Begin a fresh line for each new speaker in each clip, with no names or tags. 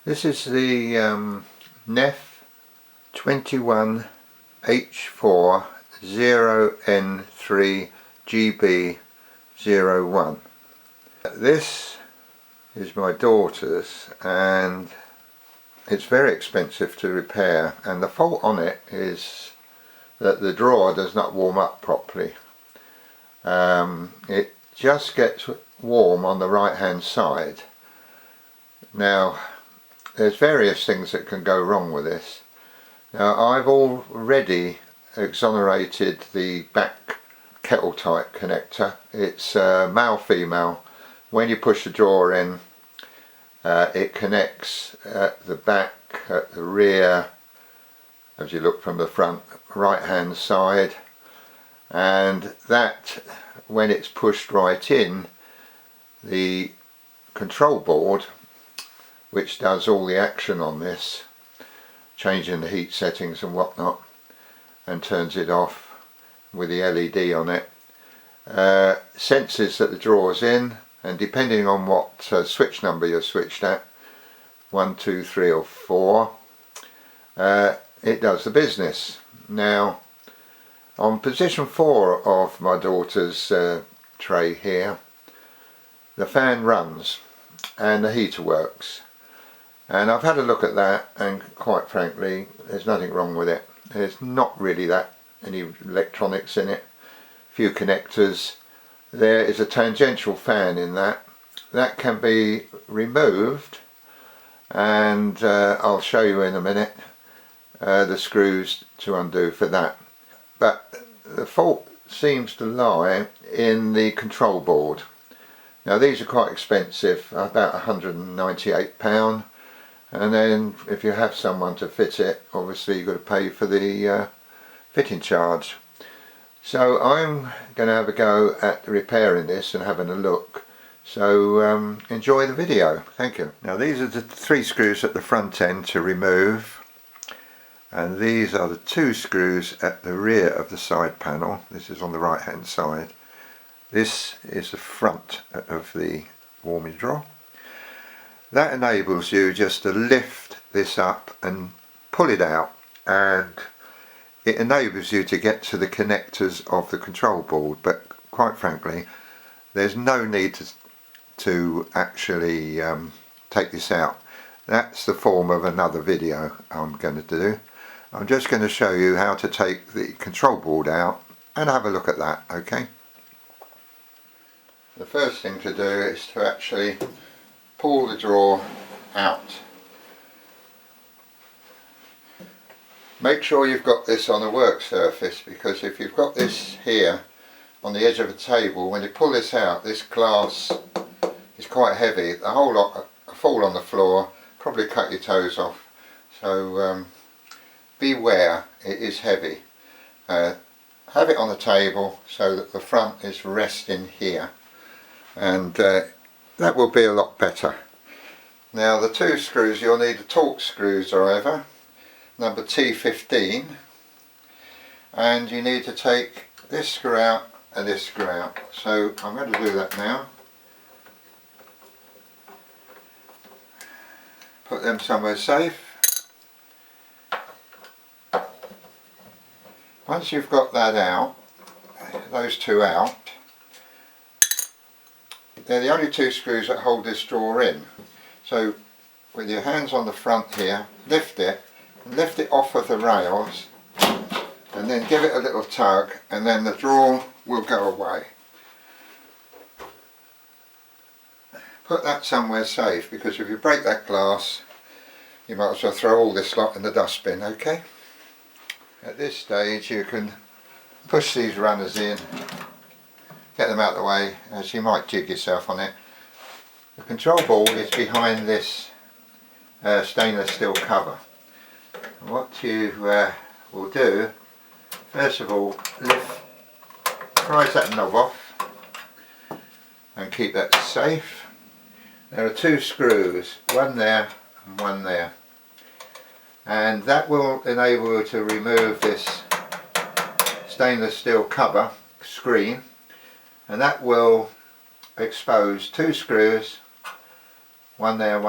This is the NEFF N21H40n3GB 01. This is my daughter's and it's very expensive to repair, and the fault on it is that the drawer does not warm up properly. It just gets warm on the right hand side. Now there's various things that can go wrong with this. Now I've already exonerated the back kettle type connector. It's male-female. When you push the drawer in, it connects at the back, at the rear, as you look from the front, right hand side, and that, when it's pushed right in, the control board, which does all the action on this, changing the heat settings and whatnot, and turns it off with the LED on it, senses that the drawer's in, and depending on what switch number you're switched at, 1, 2, 3 or 4, it does the business. Now on position 4 of my daughter's tray here, the fan runs and the heater works, and I've had a look at that, and quite frankly there's nothing wrong with it. There's not really any electronics in it, a few connectors. There is a tangential fan in that can be removed, and I'll show you in a minute the screws to undo for that. But the fault seems to lie in the control board. Now these are quite expensive, about £198, and then if you have someone to fit it, obviously you've got to pay for the fitting charge. So I'm going to have a go at repairing this and having a look, so enjoy the video. Thank you. Now these are the 3 screws at the front end to remove, and these are the 2 screws at the rear of the side panel. This is on the right hand side. This is the front of the warming drawer. That enables you just to lift this up and pull it out, and it enables you to get to the connectors of the control board. But quite frankly, there's no need to actually take this out. That's the form of another video I'm going to do. I'm just going to show you how to take the control board out and have a look at that, okay? The first thing to do is to actually pull the drawer out. Make sure you've got this on a work surface, because if you've got this here on the edge of a table, when you pull this out, this glass is quite heavy. The whole lot fall on the floor, probably cut your toes off. So beware, it is heavy. Have it on the table so that the front is resting here, and that will be a lot better. Now the 2 screws, you'll need a Torx screwdriver, number T15, and you need to take this screw out and this screw out. So I'm going to do that now. Put them somewhere safe. Once you've got that out, those 2 out, they're the only 2 screws that hold this drawer in. So with your hands on the front here, lift it off of the rails, and then give it a little tug, and then the drawer will go away. Put that somewhere safe, because if you break that glass, you might as well throw all this lot in the dustbin, okay? At this stage you can push these runners in, get them out of the way, as you might jig yourself on it. The control board is behind this stainless steel cover. What you will do, first of all, prise that knob off and keep that safe. There are 2 screws, one there and one there, and that will enable you to remove this stainless steel cover screen, and that will expose 2 screws, one there,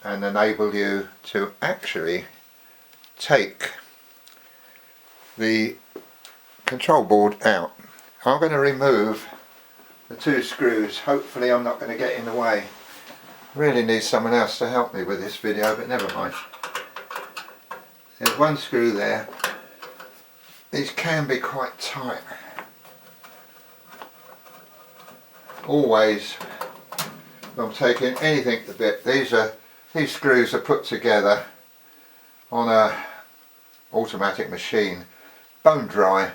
and enable you to actually take the control board out. I'm going to remove the two screws. Hopefully I'm not going to get in the way. Really need someone else to help me with this video, but never mind. There's one screw there. These can be quite tight. Always, when I'm taking anything to bit, these screws are put together on a automatic machine, bone dry.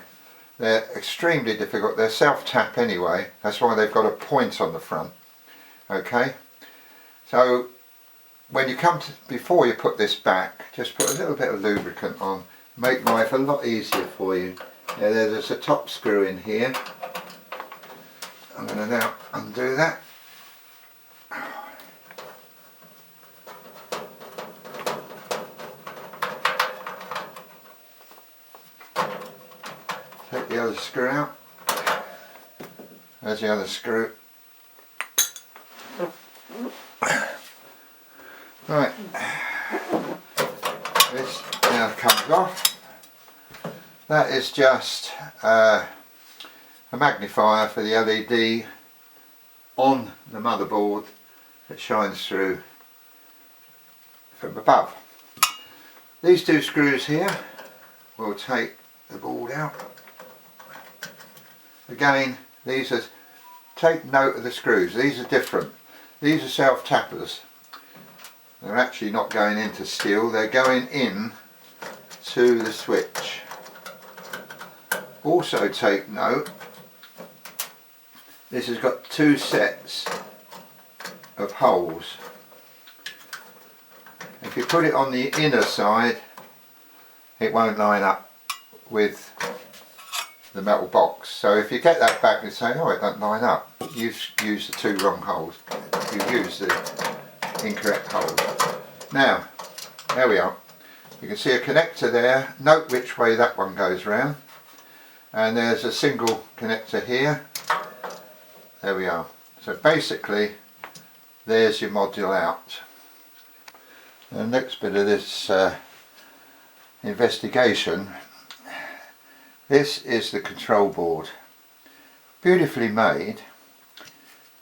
They're extremely difficult. They're self-tap anyway, that's why they've got a point on the front. Okay, so when you come to, before you put this back, just put a little bit of lubricant on, make life a lot easier for you. Yeah, there's a top screw in here. I'm going to now undo that. Take the other screw out. There's the other screw. Right, this now comes off. That is just a magnifier for the LED on the motherboard that shines through from above. These two screws here will take the board out. Again, these are, take note of the screws, these are different. These are self-tappers. They're actually not going into steel, they're going in to the switch. Also take note, this has got two sets of holes. If you put it on the inner side, it won't line up with the metal box. So if you get that back and say, oh, it doesn't line up, you've used the two wrong holes. You've used the incorrect holes. Now, there we are. You can see a connector there. Note which way that one goes round. And there's a single connector here. There we are. So basically, there's your module out. The next bit of this investigation. This is the control board. Beautifully made,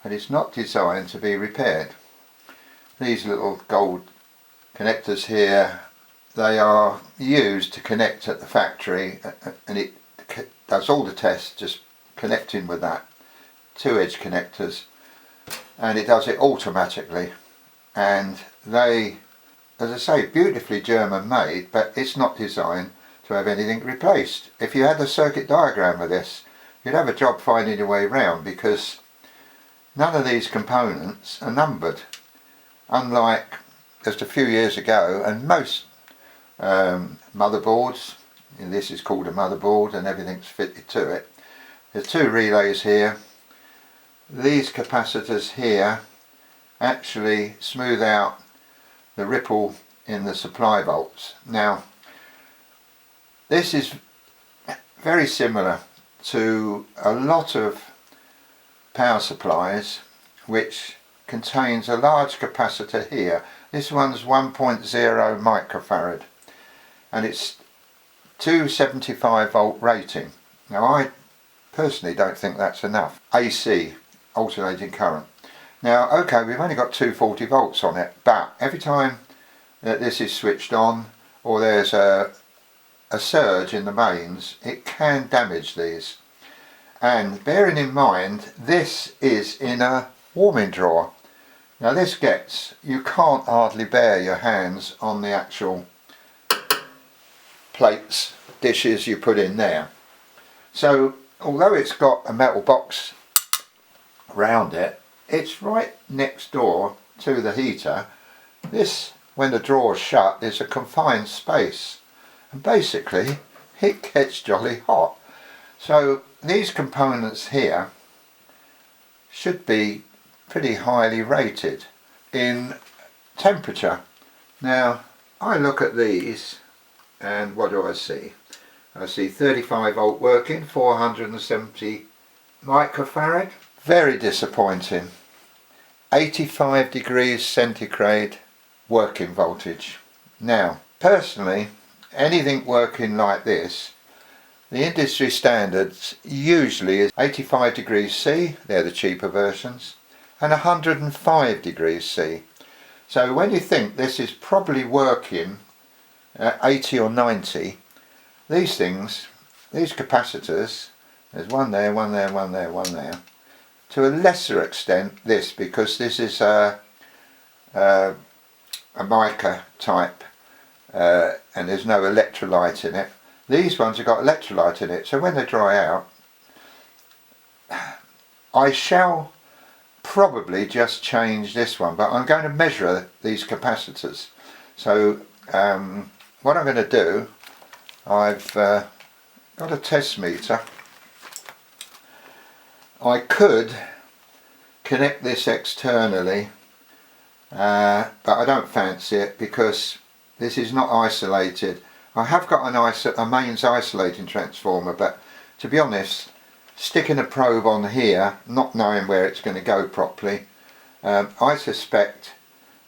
but it's not designed to be repaired. These little gold connectors here, they are used to connect at the factory, and it does all the tests just connecting with that. 2-edge connectors, and it does it automatically, and they, as I say, beautifully German made, but it's not designed to have anything replaced. If you had a circuit diagram of this, you'd have a job finding your way round, because none of these components are numbered, unlike just a few years ago. And most motherboards, and this is called a motherboard and everything's fitted to it, there's two relays here. These capacitors here actually smooth out the ripple in the supply volts. Now, this is very similar to a lot of power supplies which contains a large capacitor here. This one's 1.0 microfarad and it's 275 volt rating. Now, I personally don't think that's enough. AC, alternating current. Now, okay, we've only got 240 volts on it, but every time that this is switched on or there's a surge in the mains, it can damage these. And bearing in mind, this is in a warming draw. Now this gets, you can't hardly bear your hands on the actual plates, dishes you put in there. So although it's got a metal box around it, it's right next door to the heater. This, when the drawer's shut, is a confined space, and basically it gets jolly hot. So these components here should be pretty highly rated in temperature. Now I look at these and what do I see? I see 35 volt working, 470 microfarad. Very disappointing. 85 degrees centigrade working voltage. Now personally, anything working like this, the industry standards usually is 85 degrees C, they're the cheaper versions, and 105 degrees C. So when you think this is probably working at 80 or 90, these things, these capacitors, there's one there, one there, one there, one there. To a lesser extent this, because this is a mica type and there's no electrolyte in it. These ones have got electrolyte in it, so when they dry out, I shall probably just change this one, but I'm going to measure these capacitors. So what I'm going to do, I've got a test meter. I could connect this externally, but I don't fancy it because this is not isolated. I have got a mains isolating transformer, but to be honest, sticking a probe on here, not knowing where it's going to go properly, I suspect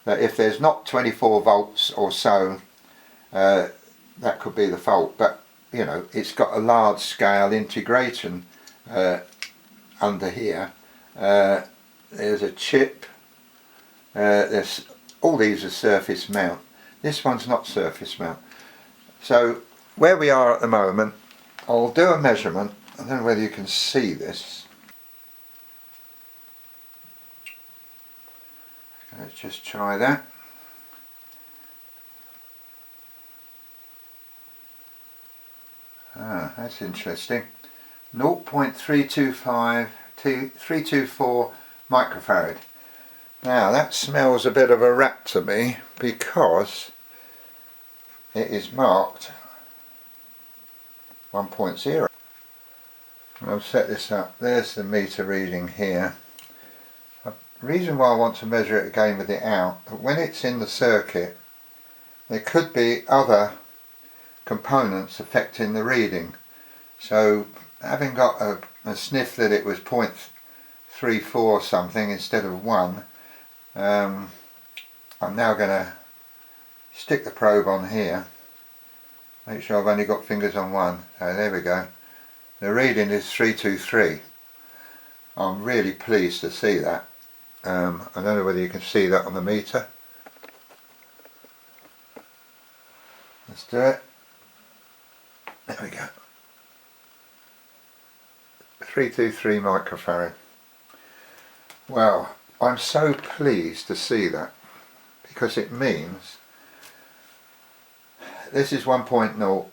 that if there's not 24 volts or so, that could be the fault. But you know, it's got a large scale integration under here. There's a chip, there's all these are surface mount. This one's not surface mount. So where we are at the moment, I'll do a measurement. I don't know whether you can see this. Let's just try that. Ah, that's interesting. 0.325 to 324 microfarad. Now that smells a bit of a rat to me because it is marked 1.0. I've set this up. There's the meter reading here. The reason why I want to measure it again with it out, when it's in the circuit, there could be other components affecting the reading. So having got a sniff that it was 0.34 something instead of 1, I'm now going to stick the probe on here, make sure I've only got fingers on one. So there we go. The reading is 323. I'm really pleased to see that. I don't know whether you can see that on the meter. Let's do it. There we go. 323 microfarad. Well, I'm so pleased to see that because it means this is 1.0.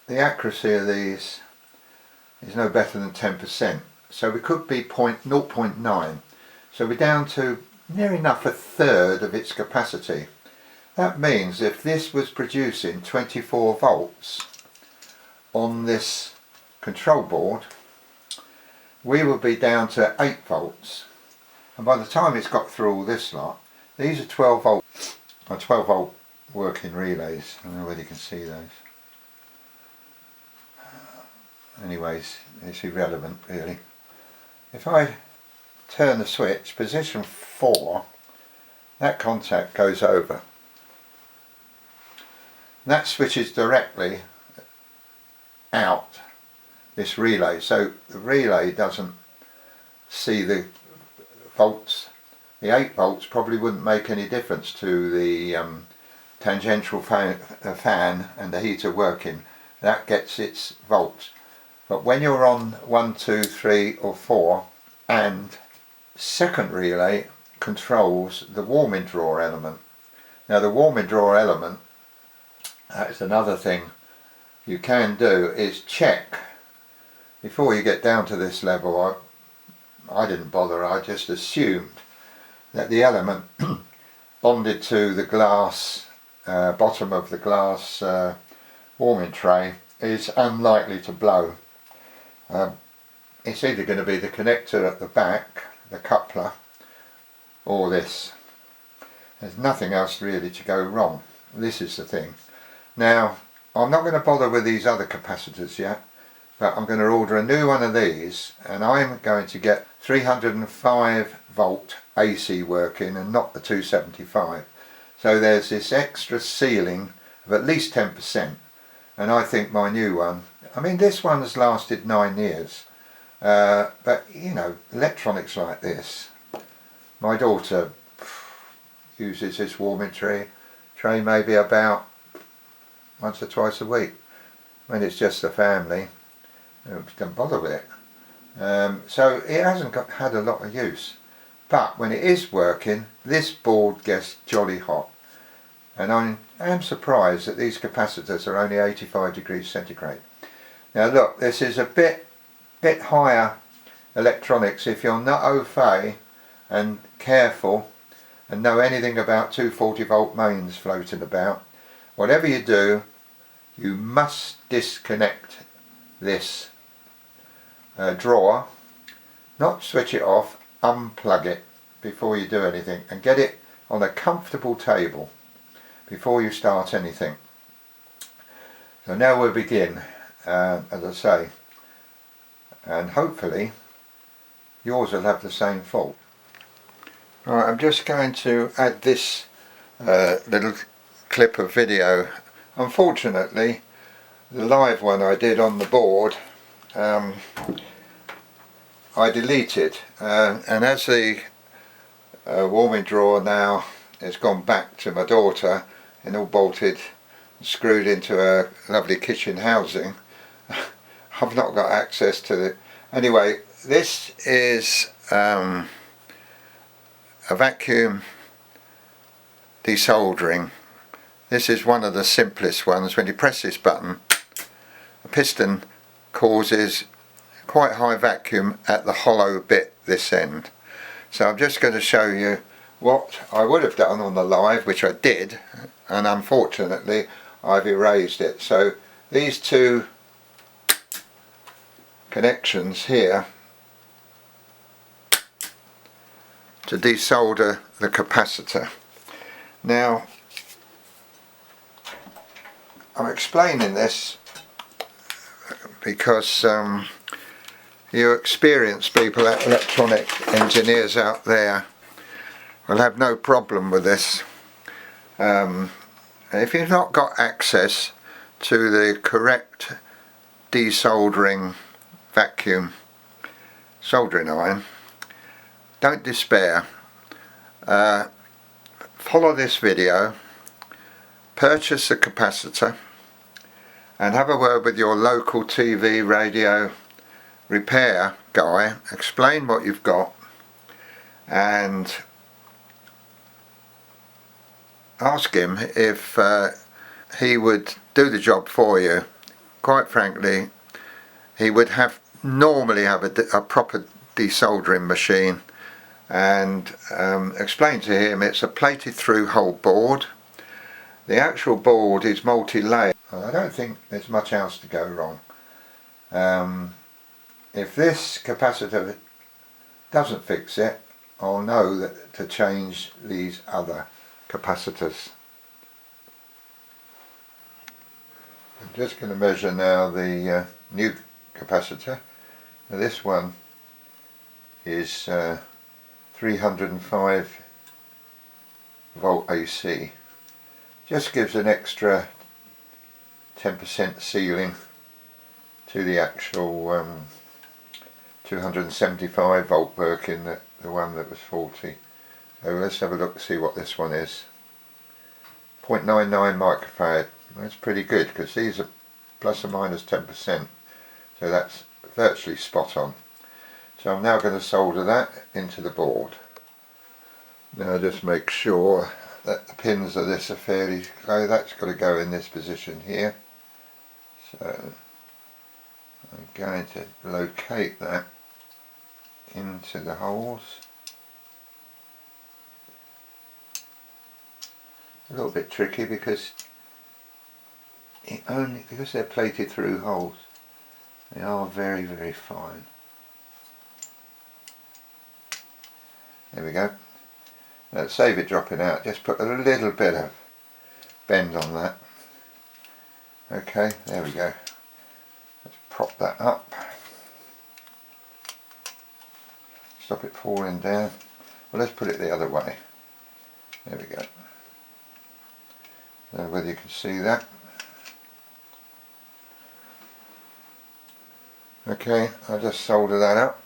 The accuracy of these is no better than 10%. So we could be 0.9. So we're down to near enough a third of its capacity. That means if this was producing 24 volts on this control board, we would be down to 8 volts. And by the time it's got through all this lot, these are 12 volt working relays. I don't know whether you can see those. Anyways, it's irrelevant really. If I turn the switch, position 4, that contact goes over. That switches directly out this relay, so the relay doesn't see the volts. The 8 volts probably wouldn't make any difference to the tangential fan and the heater working. That gets its volts. But when you're on 1, 2, 3 or 4, and second relay controls the warming draw element. Now the warming draw element, that's another thing you can do, is check before you get down to this level. I didn't bother, I just assumed that the element bonded to the glass, bottom of the glass warming tray is unlikely to blow. It's either going to be the connector at the back, the coupler, or this. There's nothing else really to go wrong. This is the thing. Now I'm not going to bother with these other capacitors yet, but I'm going to order a new one of these, and I'm going to get 305 volt AC working and not the 275. So there's this extra sealing of at least 10%, and I think my new one, I mean this one has lasted 9 years, but you know, electronics like this, my daughter uses this warming tray maybe about once or twice a week when it's just the family. Don't bother with it. So it hasn't had a lot of use, but when it is working, this board gets jolly hot, and I am surprised that these capacitors are only 85 degrees centigrade. Now look, this is a bit higher electronics. If you're not au fait and careful and know anything about 240 volt mains floating about, whatever you do, you must disconnect this drawer, not switch it off, unplug it before you do anything, and get it on a comfortable table before you start anything. So now we'll begin, as I say, and hopefully yours will have the same fault. Right, I'm just going to add this little clip of video. Unfortunately, the live one I did on the board, I deleted, and as the warming drawer now has gone back to my daughter and all bolted and screwed into a lovely kitchen housing, I've not got access to it. Anyway, this is a vacuum desoldering. This is one of the simplest ones. When you press this button, the piston causes quite high vacuum at the hollow bit this end. So I'm just going to show you what I would have done on the live, which I did, and unfortunately I've erased it. So these two connections here to desolder the capacitor. Now I'm explaining this because you experienced people, electronic engineers out there, will have no problem with this. If you've not got access to the correct desoldering vacuum soldering iron, don't despair. Follow this video, purchase the capacitor, and have a word with your local TV, radio repair guy. Explain what you've got and ask him if he would do the job for you. Quite frankly, he would normally have a proper desoldering machine, and explain to him it's a plated through hole board. The actual board is multi-layered. I don't think there's much else to go wrong. If this capacitor doesn't fix it, I'll know that to change these other capacitors. I'm just going to measure now the new capacitor. Now this one is 305 volt AC. Just gives an extra 10% sealing to the actual 275 volt working, the one that was 40. So let's have a look to see what this one is. 0.99 microfarad. That's pretty good because these are plus or minus 10%, so that's virtually spot on. So I'm now going to solder that into the board. Now just make sure that the pins of this are fairly, so that's got to go in this position here. So I'm going to locate that into the holes. A little bit tricky because because they're plated through holes, they are very, very fine. There we go. Now to save it dropping out, just put a little bit of bend on that. Okay, there we go. Let's prop that up. Stop it falling down. Well, let's put it the other way. There we go. don't know whether you can see that. Okay, I'll just solder that up.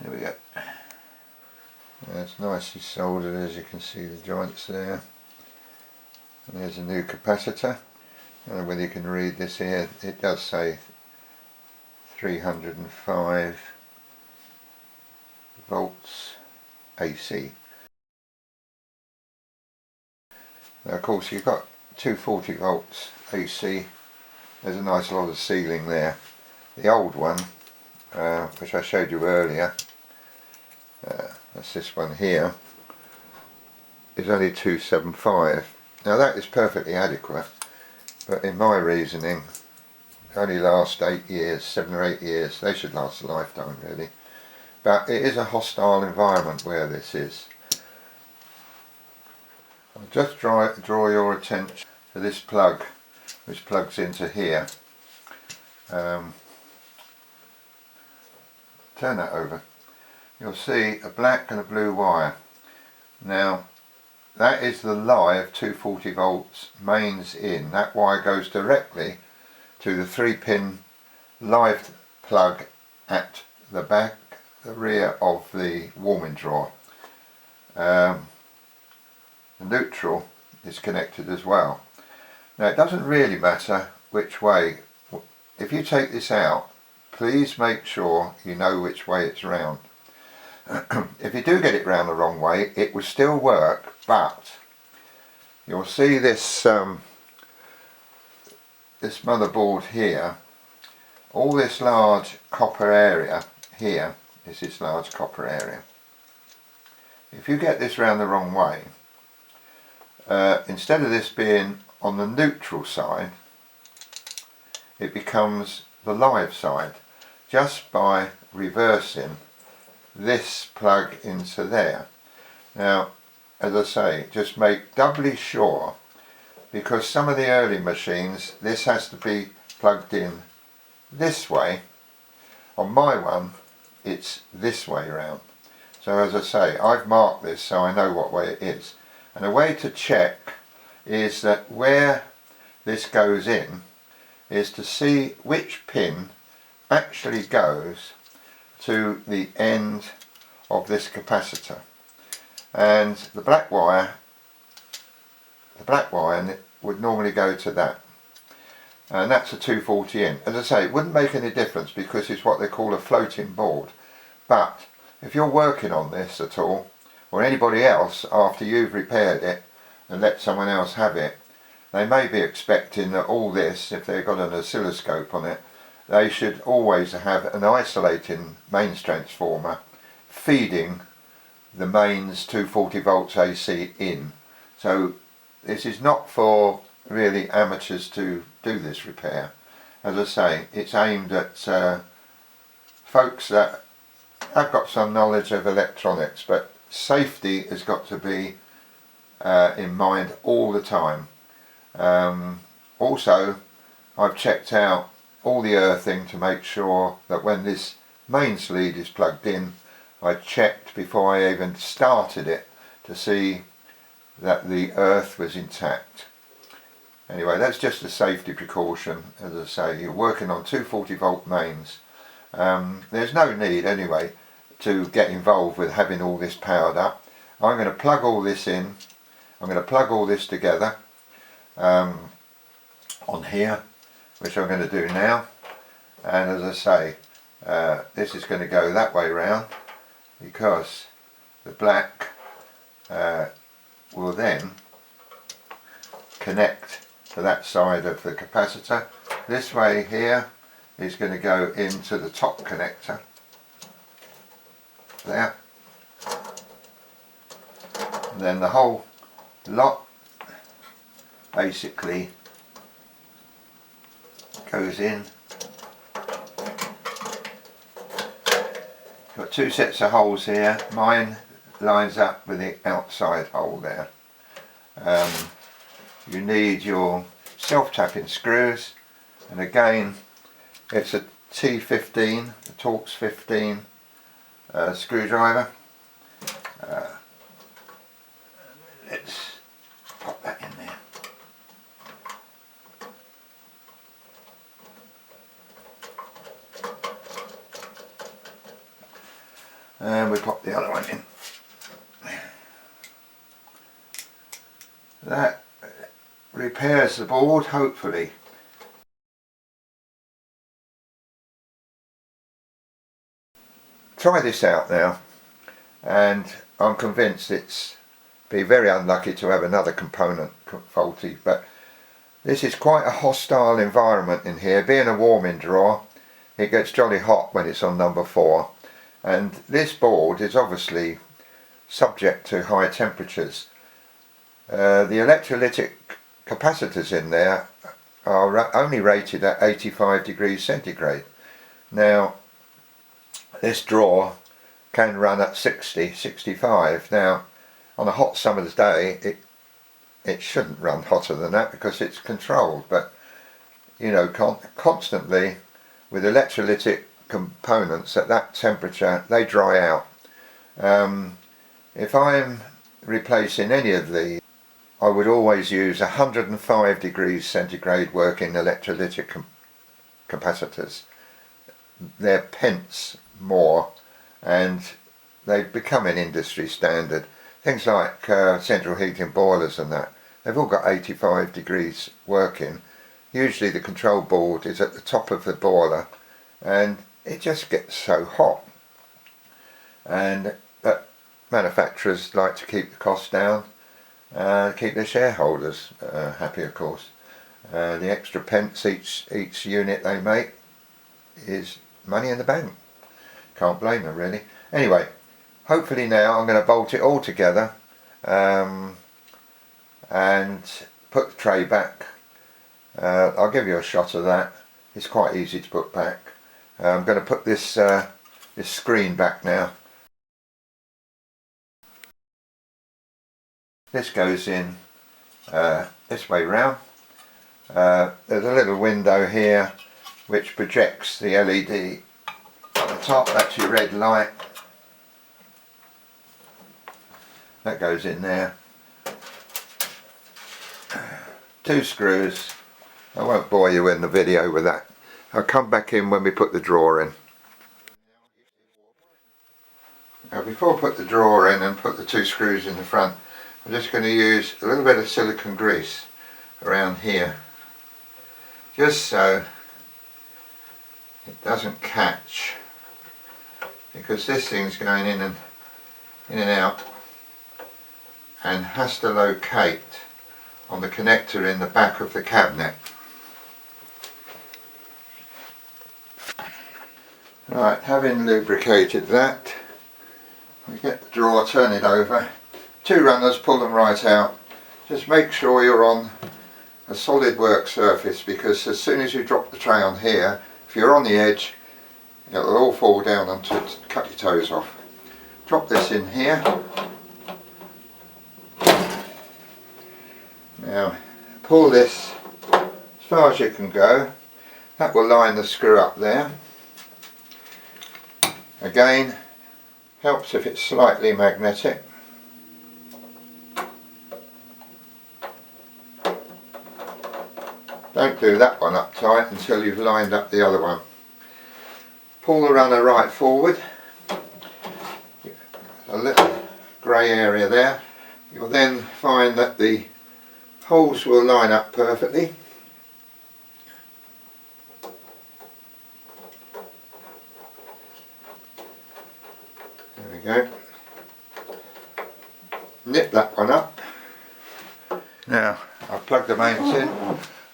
There we go. That's nicely soldered, as you can see the joints there. And there's a new capacitor. I don't know whether you can read this here. It does say 305 volts AC. Now of course you've got 240 volts AC. There's a nice lot of sealing there. The old one, which I showed you earlier, that's this one here, is only 275. Now that is perfectly adequate, but in my reasoning only last 8 years, 7 or 8 years. They should last a lifetime really, but it is a hostile environment where this is. I'll just draw your attention to this plug which plugs into here. Turn that over. You'll see a black and a blue wire. Now that is the live 240 volts mains in. That wire goes directly to the 3-pin live plug at the back, the rear of the warming draw. The neutral is connected as well. Now it doesn't really matter which way. If you take this out, please make sure you know which way it's round. If you do get it round the wrong way, it will still work, but you'll see this this motherboard here, all this large copper area here is this large copper area. If you get this round the wrong way, instead of this being on the neutral side, it becomes the live side just by reversing this plug into there. Now as I say, just make doubly sure, because some of the early machines this has to be plugged in this way. On my one it's this way round. So as I say, I've marked this so I know what way it is, and a way to check is that where this goes in is to see which pin actually goes to the end of this capacitor, and the black wire would normally go to that, and that's a 240 in. As I say, it wouldn't make any difference because it's what they call a floating board, but if you're working on this at all, or anybody else, after you've repaired it and let someone else have it, they may be expecting that all this, if they've got an oscilloscope on it, they should always have an isolating mains transformer feeding the mains 240 volts AC in. So this is not for really amateurs to do this repair. As I say, it's aimed at folks that have got some knowledge of electronics, but safety has got to be in mind all the time. Also, I've checked out all the earthing to make sure that when this mains lead is plugged in, I checked before I even started it to see that the earth was intact. Anyway, that's just a safety precaution. As I say, you're working on 240 volt mains. There's no need anyway to get involved with having all this powered up. I'm going to plug all this in. I'm going to plug all this together on here, which I'm going to do now. And as I say, this is going to go that way round, because the black will then connect to that side of the capacitor. This way here is going to go into the top connector there, and then the whole lot basically goes in. Got two sets of holes here. Mine lines up with the outside hole there. You need your self-tapping screws, and again it's a T15, the Torx 15 screwdriver. Let's pop that in there. And we pop the other one in. That repairs the board, hopefully. Try this out now, and I'm convinced it's be very unlucky to have another component faulty, but this is quite a hostile environment in here. Being a warming draw, it gets jolly hot when it's on number 4, and this board is obviously subject to high temperatures. The electrolytic capacitors in there are only rated at 85 degrees centigrade. Now this draw can run at 60, 65. Now on a hot summer's day it shouldn't run hotter than that because it's controlled, but you know, constantly with electrolytic components at that temperature they dry out. If I'm replacing any of these, I would always use 105 degrees centigrade working electrolytic capacitors. They're pence more, and they've become an industry standard. Things like central heating boilers and that, they've all got 85 degrees working. Usually the control board is at the top of the boiler and it just gets so hot. And manufacturers like to keep the cost down, keep their shareholders happy, of course. The extra pence each unit they make is money in the bank. Can't blame them really. Anyway, hopefully now I'm going to bolt it all together and put the tray back. I'll give you a shot of that. It's quite easy to put back. I'm going to put this screen back now. This goes in this way round. There's a little window here which projects the LED on the top. That's your red light. That goes in there. 2 screws. I won't bore you in the video with that. I'll come back in when we put the drawer in. Now before I put the drawer in and put the 2 screws in the front, I'm just going to use a little bit of silicone grease around here, just so it doesn't catch, because this thing's going in and out and has to locate on the connector in the back of the cabinet. Right, having lubricated that, we get the drawer, turn it over. 2 runners, pull them right out. Just make sure you're on a solid work surface, because as soon as you drop the tray on here, if you're on the edge, it'll all fall down onto it, cut your toes off. Drop this in here. Now pull this as far as you can go. That will line the screw up there. Again, helps if it's slightly magnetic. Don't do that one up tight until you've lined up the other one. Pull the runner right forward. A little grey area there. You'll then find that the holes will line up perfectly. There we go. Nip that one up. Now I've plugged the mains in.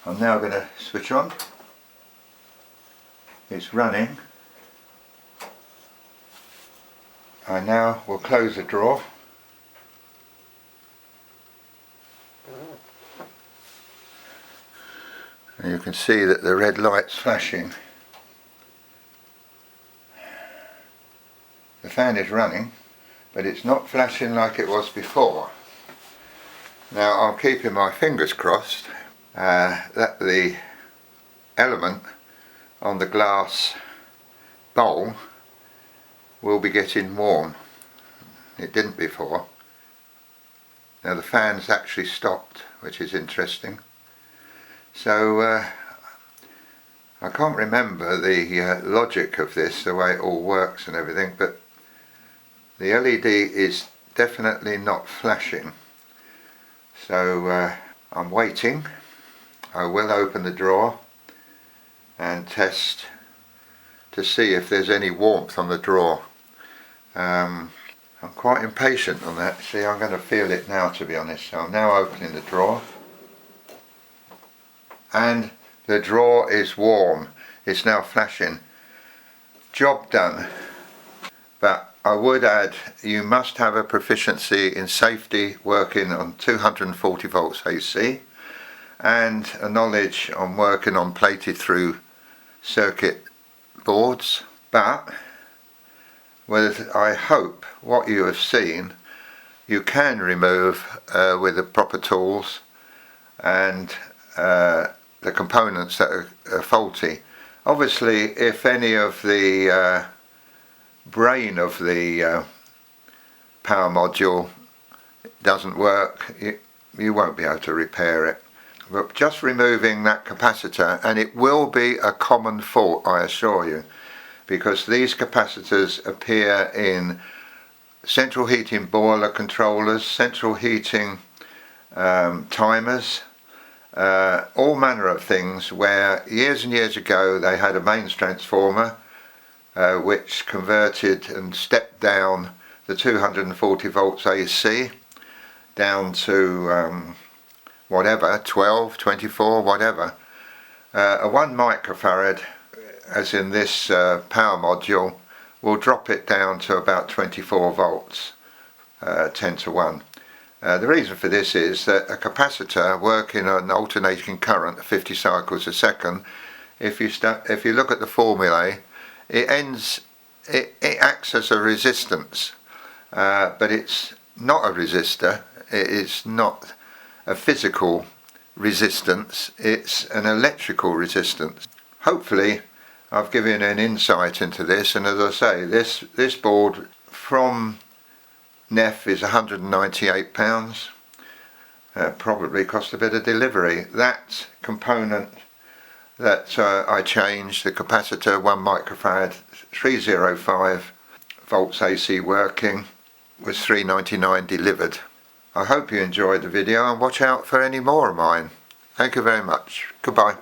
I'm now going to switch on. It's running. I now will close the drawer. And you can see that the red light's flashing. The fan is running, but it's not flashing like it was before. Now I'm keeping my fingers crossed that the element on the glass bowl will be getting warm. It didn't before. Now the fan's actually stopped, which is interesting. So I can't remember the logic of this, the way it all works and everything, but the LED is definitely not flashing. So I'm waiting. I will open the drawer and test to see if there's any warmth on the drawer. I'm quite impatient on that. See, I'm going to feel it now, to be honest. So I'm now opening the drawer, and the drawer is warm. It's now flashing. Job done. But I would add, you must have a proficiency in safety working on 240 volts AC and a knowledge on working on plated through circuit boards. But with, I hope, what you have seen, you can remove with the proper tools and the components that are faulty. Obviously, if any of the brain of the power module doesn't work, you won't be able to repair it. But just removing that capacitor, and it will be a common fault, I assure you, because these capacitors appear in central heating boiler controllers, central heating timers, all manner of things, where years and years ago they had a mains transformer which converted and stepped down the 240 volts AC down to whatever, 12, 24, whatever. A 1 microfarad, as in this power module, will drop it down to about 24 volts, 10 to 1. The reason for this is that a capacitor working on alternating current, 50 cycles a second, if you look at the formulae, it acts as a resistance, but it's not a resistor. It is not a physical resistance, it's an electrical resistance. Hopefully I've given an insight into this, and as I say, this board from NEFF is £198, probably cost a bit of delivery. That component that I changed, the capacitor, 1 microfarad, 305 volts AC working, was £3.99 delivered. I hope you enjoyed the video, and watch out for any more of mine. Thank you very much. Goodbye.